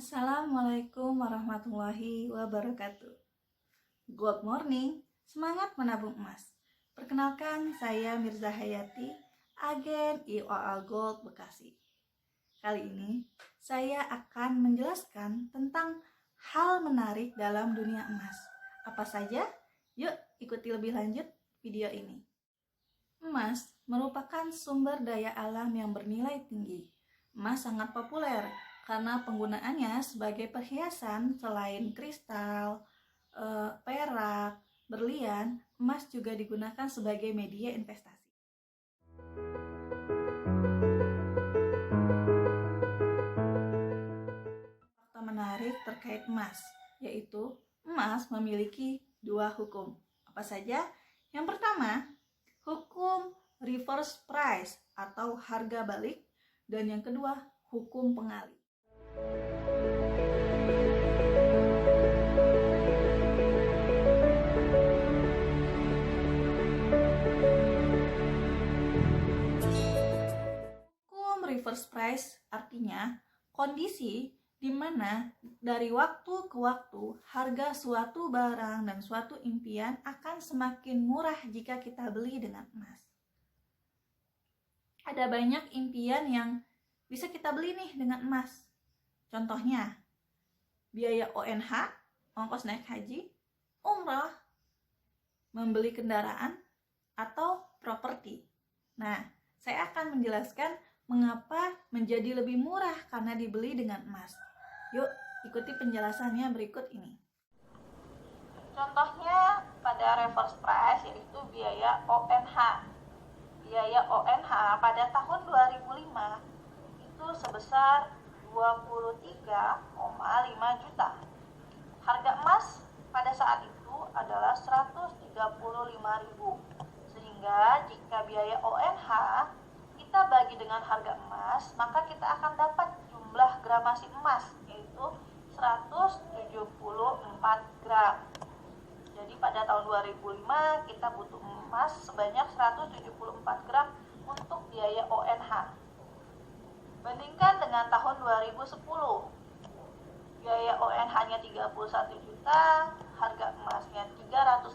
Assalamualaikum warahmatullahi wabarakatuh. Good morning, semangat menabung emas. Perkenalkan, saya Mirza Hayati, agen IOA Gold Bekasi. Kali ini, saya akan menjelaskan tentang hal menarik dalam dunia emas. Apa saja? Yuk, ikuti lebih lanjut video ini. Emas merupakan sumber daya alam yang bernilai tinggi. Emas sangat populer karena penggunaannya sebagai perhiasan. Selain kristal, perak, berlian, emas juga digunakan sebagai media investasi. Fakta menarik terkait emas, yaitu emas memiliki dua hukum. Apa saja? Yang pertama, hukum reverse price atau harga balik, dan yang kedua, hukum pengalih. Hukum reverse price artinya kondisi di mana dari waktu ke waktu harga suatu barang dan suatu impian akan semakin murah jika kita beli dengan emas. Ada banyak impian yang bisa kita beli nih dengan emas. Contohnya, biaya ONH, ongkos naik haji, umrah, membeli kendaraan, atau properti. Nah, saya akan menjelaskan mengapa menjadi lebih murah karena dibeli dengan emas. Yuk, ikuti penjelasannya berikut ini. Contohnya pada reverse price, yaitu biaya ONH. Biaya ONH pada tahun 2005 itu sebesar 23,5 juta. Harga emas pada saat itu adalah 135.000. Sehingga jika biaya ONH kita bagi dengan harga emas, maka kita akan dapat jumlah gramasi emas, yaitu 174 gram. Jadi pada tahun 2005 kita butuh emas sebanyak 174 gram untuk biaya ONH. Bandingkan dengan tahun 2010, biaya ONH-nya 31 juta, harga emasnya 350.000,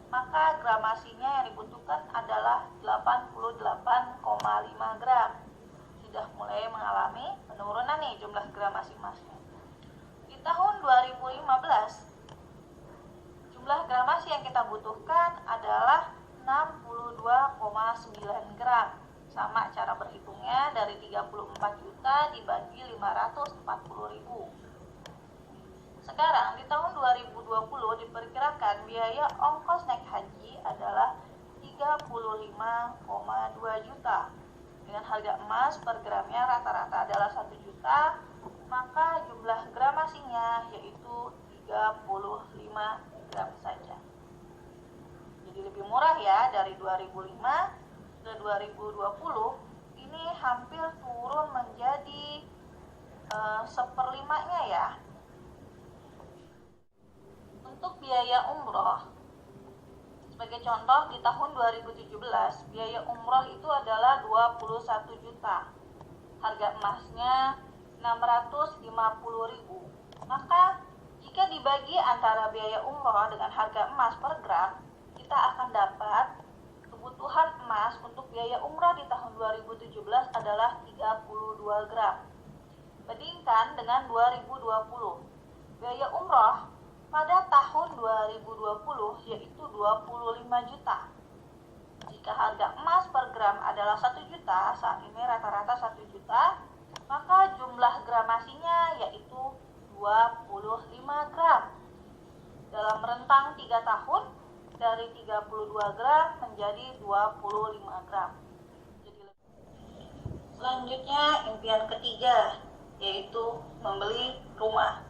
maka gramasinya yang dibutuhkan adalah 88,5 gram. Sudah mulai mengalami penurunan nih jumlah gramasi emasnya. Di tahun 2015, jumlah gramasi yang kita butuhkan adalah 62,9 gram. Sama cara berhitungnya, dari 34 juta dibagi 540.000. Sekarang di tahun 2020 diperkirakan biaya ongkos naik haji adalah 35,2 juta. Dengan harga emas per gramnya rata-rata adalah 1 juta, maka jumlah gramasinya yaitu 35 gram saja. Jadi lebih murah ya, dari 2005 ke 2020 ini hampir turun menjadi 1/5-nya ya. Untuk biaya umroh, sebagai contoh di tahun 2017 biaya umroh itu adalah 21 juta. Harga emasnya 650.000. Maka jika dibagi antara biaya umroh dengan harga emas per gram, kita akan dapat kebutuhan emas untuk biaya umrah di tahun 2017 adalah 32 gram. Bandingkan dengan 2020. Biaya umrah pada tahun 2020 yaitu 25 juta. Jika harga emas per gram adalah 1 juta, saat ini rata-rata 1 juta, maka jumlah gramasinya yaitu 25 gram. Dalam rentang 3 tahun, dari 32 gram menjadi 25 gram. Selanjutnya, impian ketiga, yaitu membeli rumah.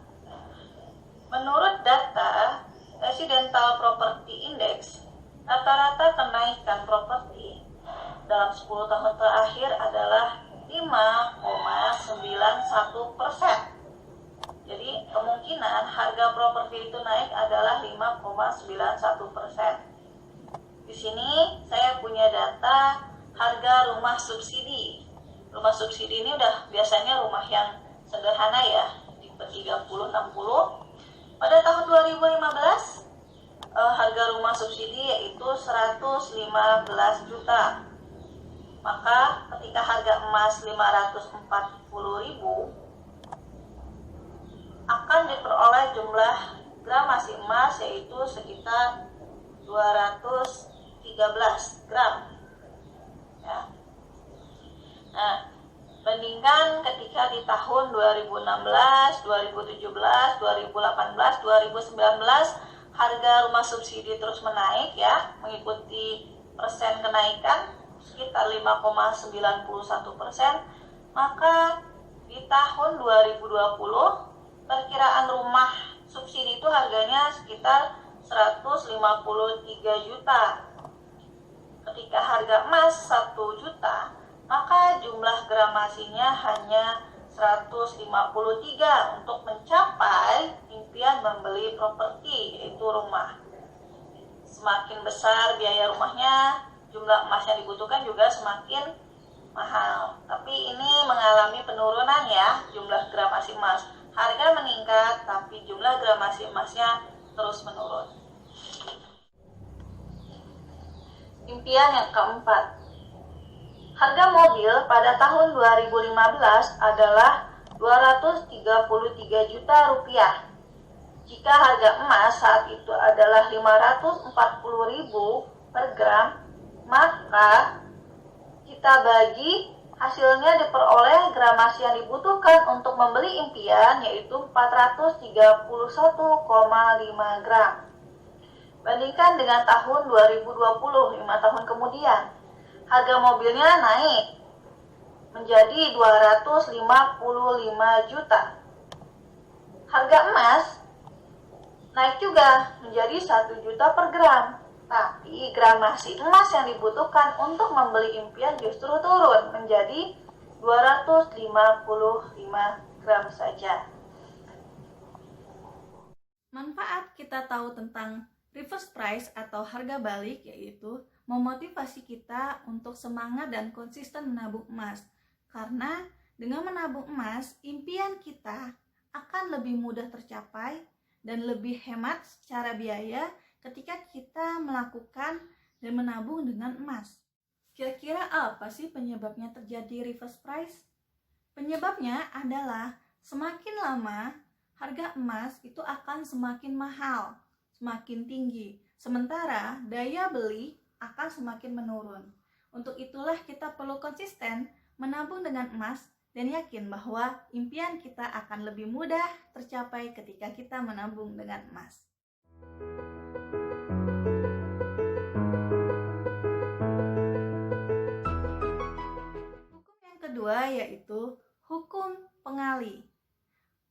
Menurut data Residential Property Index, rata-rata kenaikan properti dalam 10 tahun terakhir adalah 5,91%. Jadi kemungkinan harga properti itu naik adalah 5,91%. Di sini saya punya data harga rumah subsidi. Rumah subsidi ini udah biasanya rumah yang sederhana ya, tipe 30-60. Pada tahun 2015 harga rumah subsidi yaitu 115 juta. Maka ketika harga emas 540.000 akan diperoleh jumlah gramasi emas yaitu sekitar 213 gram. Ya. Nah, bandingkan ketika di tahun 2016, 2017, 2018, 2019 harga rumah subsidi terus menaik ya, mengikuti persen kenaikan sekitar 5,91%, maka di tahun 2020 perkiraan rumah subsidi itu harganya sekitar 153 juta. Ketika harga emas 1 juta, maka jumlah gramasinya hanya 153 untuk mencapai impian membeli properti, yaitu rumah. Semakin besar biaya rumahnya, jumlah emas yang dibutuhkan juga semakin mahal. Tapi ini mengalami penurunan ya, jumlah gramasi emas. Harga meningkat, tapi jumlah gramasi emasnya terus menurun. Impian yang keempat. Harga mobil pada tahun 2015 adalah 233 juta rupiah. Jika harga emas saat itu adalah 540.000 per gram, maka kita bagi hasilnya diperoleh gramasi yang dibutuhkan untuk membeli impian yaitu 431,5 gram. Bandingkan dengan tahun 2020, 5 tahun kemudian, harga mobilnya naik menjadi 255 juta. Harga emas naik juga menjadi 1 juta per gram. Tapi gramasi emas yang dibutuhkan untuk membeli impian justru turun menjadi 255 gram saja. Manfaat kita tahu tentang reverse price atau harga balik yaitu memotivasi kita untuk semangat dan konsisten menabung emas. Karena dengan menabung emas, impian kita akan lebih mudah tercapai dan lebih hemat secara biaya ketika kita melakukan dan menabung dengan emas. Kira-kira apa sih penyebabnya terjadi reverse price? Penyebabnya adalah semakin lama harga emas itu akan semakin mahal, semakin tinggi. Sementara daya beli akan semakin menurun. Untuk itulah kita perlu konsisten menabung dengan emas dan yakin bahwa impian kita akan lebih mudah tercapai ketika kita menabung dengan emas. Hukum yang kedua yaitu hukum pengali.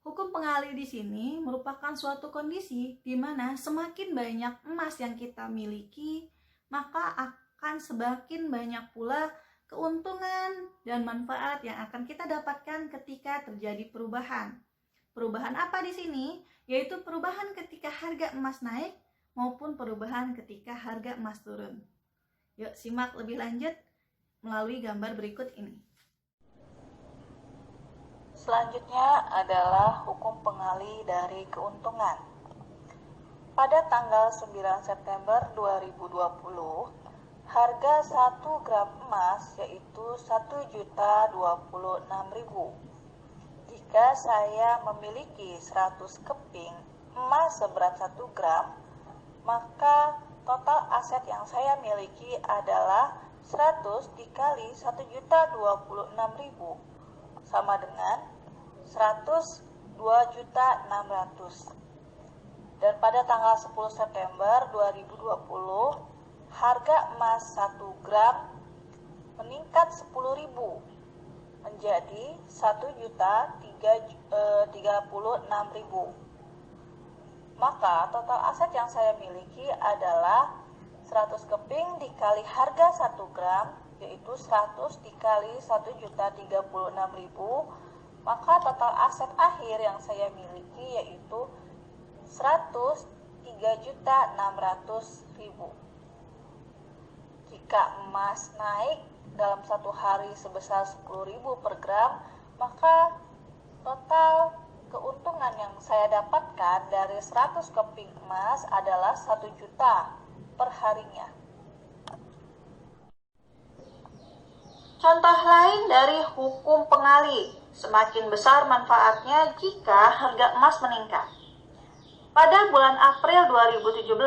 Hukum pengali di sini merupakan suatu kondisi di mana semakin banyak emas yang kita miliki, maka akan semakin banyak pula keuntungan dan manfaat yang akan kita dapatkan ketika terjadi perubahan. Perubahan apa di sini? Yaitu perubahan ketika harga emas naik maupun perubahan ketika harga emas turun. Yuk simak lebih lanjut melalui gambar berikut ini. Selanjutnya adalah hukum pengali dari keuntungan. Pada tanggal 9 September 2020, harga 1 gram emas yaitu 1.026.000. Jika saya memiliki 100 keping emas seberat 1 gram, maka total aset yang saya miliki adalah 100 dikali 1.026.000 sama dengan 102.600. Dan pada tanggal 10 September 2020, harga emas 1 gram meningkat 10.000 menjadi 1.036.000. Maka total aset yang saya miliki adalah 100 keping dikali harga 1 gram yaitu 100 dikali 1.036.000, maka total aset akhir yang saya miliki yaitu 103.600.000. Jika emas naik dalam satu hari sebesar 10.000 per gram, maka total dapatkan dari 100 keping emas adalah 1 juta per harinya. Contoh lain dari hukum pengali, semakin besar manfaatnya jika harga emas meningkat. Pada bulan April 2017,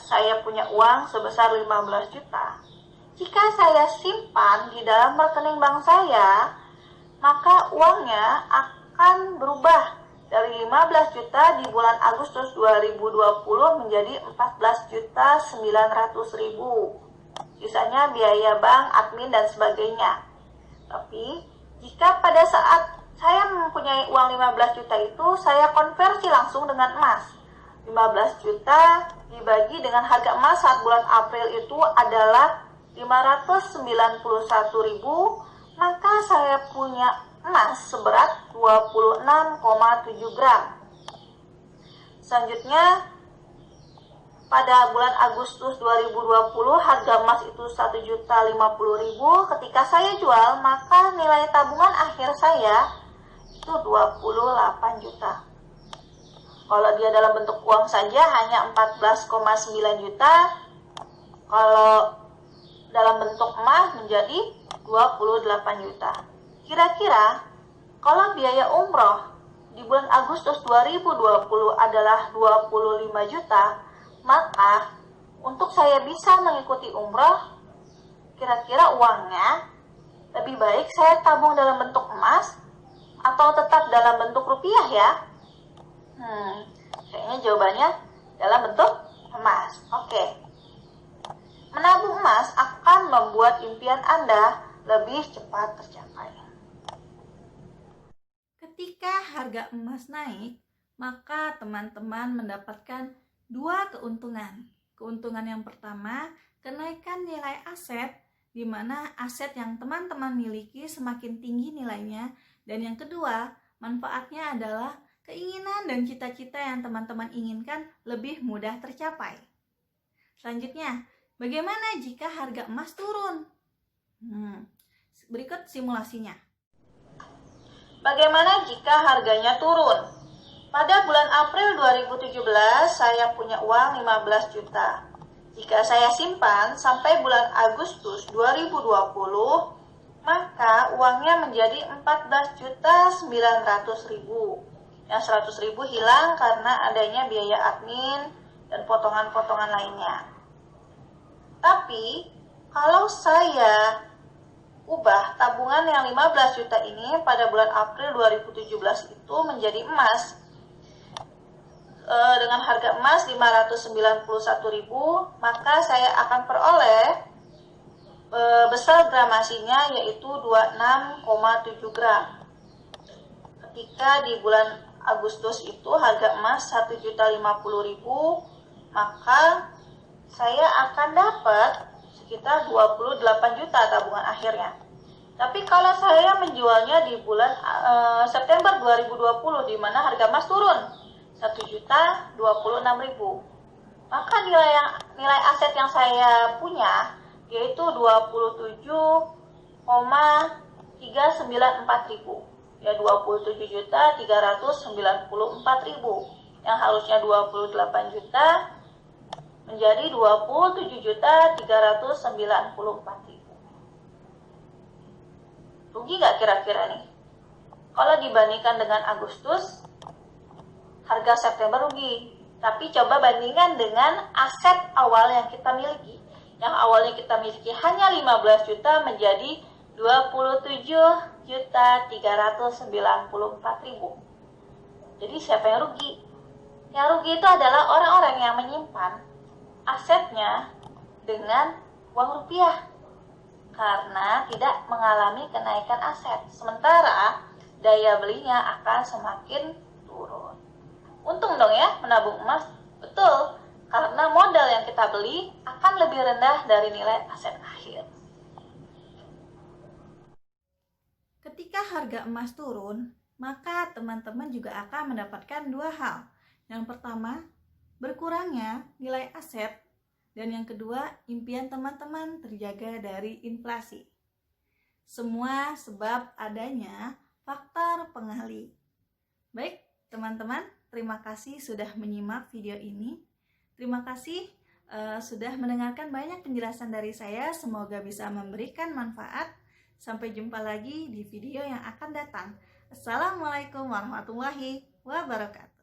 saya punya uang sebesar 15 juta. Jika saya simpan di dalam rekening bank saya, maka uangnya akan berubah dari 15 juta di bulan Agustus 2020 menjadi 14.900.000. Sisanya biaya bank, admin, dan sebagainya. Tapi, jika pada saat saya mempunyai uang 15 juta itu, saya konversi langsung dengan emas. 15 juta dibagi dengan harga emas saat bulan April itu adalah 591.000, maka saya punya emas seberat 26,7 gram. Selanjutnya, pada bulan Agustus 2020 harga emas itu 1.050.000. Ketika saya jual, maka nilai tabungan akhir saya itu 28 juta. Kalau dia dalam bentuk uang saja hanya 14,9 juta. Kalau dalam bentuk emas menjadi 28 juta. Kira-kira kalau biaya umroh di bulan Agustus 2020 adalah 25 juta, maka untuk saya bisa mengikuti umroh, kira-kira uangnya lebih baik saya tabung dalam bentuk emas atau tetap dalam bentuk rupiah ya? Kayaknya jawabannya dalam bentuk emas. Oke. Menabung emas akan membuat impian Anda lebih cepat tercapai. Ketika harga emas naik, maka teman-teman mendapatkan dua keuntungan. Keuntungan yang pertama, kenaikan nilai aset, di mana aset yang teman-teman miliki semakin tinggi nilainya. Dan yang kedua, manfaatnya adalah keinginan dan cita-cita yang teman-teman inginkan lebih mudah tercapai. Selanjutnya, bagaimana jika harga emas turun? Berikut simulasinya. Bagaimana jika harganya turun? Pada bulan April 2017, saya punya uang 15 juta. Jika saya simpan sampai bulan Agustus 2020, maka uangnya menjadi 14.900.000. Yang 100.000 hilang karena adanya biaya admin dan potongan-potongan lainnya. Tapi, kalau saya ubah tabungan yang 15 juta ini pada bulan April 2017 itu menjadi emas, dengan harga emas 591.000, maka saya akan peroleh besar gramasinya yaitu 26,7 gram. Ketika di bulan Agustus itu harga emas 1.050.000, maka saya akan dapat sekitar 28 juta tabungan akhirnya. Tapi kalau saya menjualnya di bulan September 2020 di mana harga emas turun 1.026.000, maka nilai aset yang saya punya yaitu 27,394.000, ya 27.394.000, yang harusnya 28 juta menjadi 27.394.000. Rugi nggak kira-kira nih? Kalau dibandingkan dengan Agustus, harga September rugi. Tapi coba bandingkan dengan aset awal yang kita miliki. Yang awalnya kita miliki hanya 15 juta menjadi 27.394.000. Jadi siapa yang rugi? Yang rugi itu adalah orang-orang yang menyimpan asetnya dengan uang rupiah karena tidak mengalami kenaikan aset. Sementara daya belinya akan semakin turun. Untung dong ya menabung emas. Betul, karena modal yang kita beli akan lebih rendah dari nilai aset akhir. Ketika harga emas turun, maka teman-teman juga akan mendapatkan dua hal. Yang pertama, berkurangnya nilai aset, dan yang kedua, impian teman-teman terjaga dari inflasi. Semua sebab adanya faktor pengali. Baik, teman-teman, terima kasih sudah menyimak video ini. Terima kasih sudah mendengarkan banyak penjelasan dari saya. Semoga bisa memberikan manfaat. Sampai jumpa lagi di video yang akan datang. Assalamualaikum warahmatullahi wabarakatuh.